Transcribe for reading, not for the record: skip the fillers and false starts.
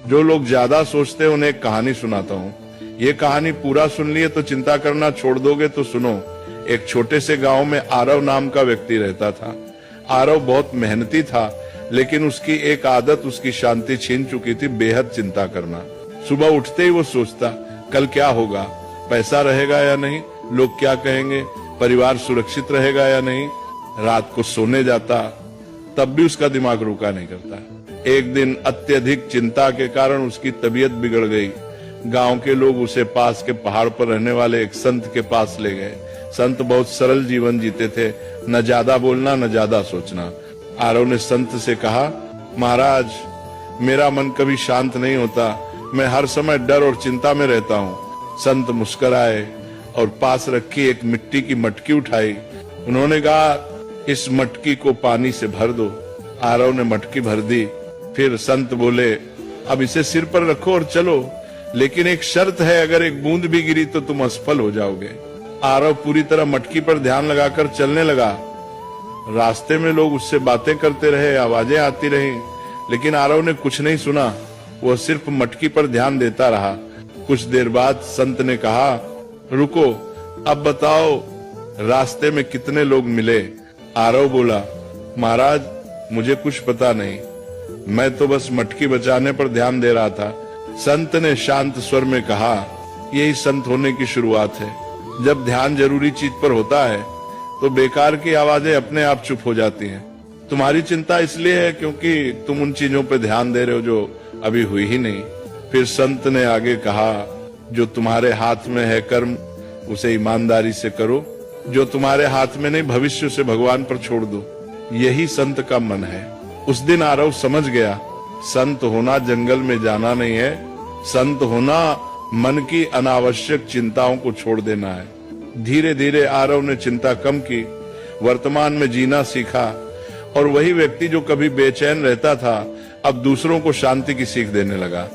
जो लोग ज्यादा सोचते हैं उन्हें एक कहानी सुनाता हूँ। ये कहानी पूरा सुन लिए तो चिंता करना छोड़ दोगे तो सुनो। एक छोटे से गांव में आरव नाम का व्यक्ति रहता था। आरव बहुत मेहनती था, लेकिन उसकी एक आदत उसकी शांति छीन चुकी थी, बेहद चिंता करना। सुबह उठते ही वो सोचता, कल क्या होगा, पैसा रहेगा या नहीं, लोग क्या कहेंगे, परिवार सुरक्षित रहेगा या नहीं। रात को सोने जाता, तब भी उसका दिमाग रुका नहीं करता। एक दिन अत्यधिक चिंता के कारण उसकी तबीयत बिगड़ गई। गांव के लोग उसे पास के पहाड़ पर रहने वाले एक संत के पास ले गए। संत बहुत सरल जीवन जीते थे, न ज्यादा बोलना न ज्यादा सोचना। आरव ने संत से कहा, महाराज, मेरा मन कभी शांत नहीं होता, मैं हर समय डर और चिंता में रहता हूँ। संत मुस्कुराए और पास रखी एक मिट्टी की मटकी उठाई। उन्होंने कहा, इस मटकी को पानी से भर दो। आरव ने मटकी भर दी। फिर संत बोले, अब इसे सिर पर रखो और चलो, लेकिन एक शर्त है, अगर एक बूंद भी गिरी तो तुम असफल हो जाओगे। आरव पूरी तरह मटकी पर ध्यान लगाकर चलने लगा। रास्ते में लोग उससे बातें करते रहे, आवाजें आती रही, लेकिन आरव ने कुछ नहीं सुना। वह सिर्फ मटकी पर ध्यान देता रहा। कुछ देर बाद संत ने कहा, रुको, अब बताओ रास्ते में कितने लोग मिले। आरव बोला, महाराज, मुझे कुछ पता नहीं, मैं तो बस मटकी बचाने पर ध्यान दे रहा था। संत ने शांत स्वर में कहा, यही संत होने की शुरुआत है। जब ध्यान जरूरी चीज पर होता है तो बेकार की आवाजें अपने आप चुप हो जाती हैं। तुम्हारी चिंता इसलिए है क्योंकि तुम उन चीजों पर ध्यान दे रहे हो जो अभी हुई ही नहीं। फिर संत ने आगे कहा, जो तुम्हारे हाथ में है कर्म, उसे ईमानदारी से करो। जो तुम्हारे हाथ में नहीं, भविष्य से भगवान पर छोड़ दो। यही संत का मन है। उस दिन आरव समझ गया, संत होना जंगल में जाना नहीं है, संत होना मन की अनावश्यक चिंताओं को छोड़ देना है। धीरे धीरे आरव ने चिंता कम की, वर्तमान में जीना सीखा, और वही व्यक्ति जो कभी बेचैन रहता था अब दूसरों को शांति की सीख देने लगा।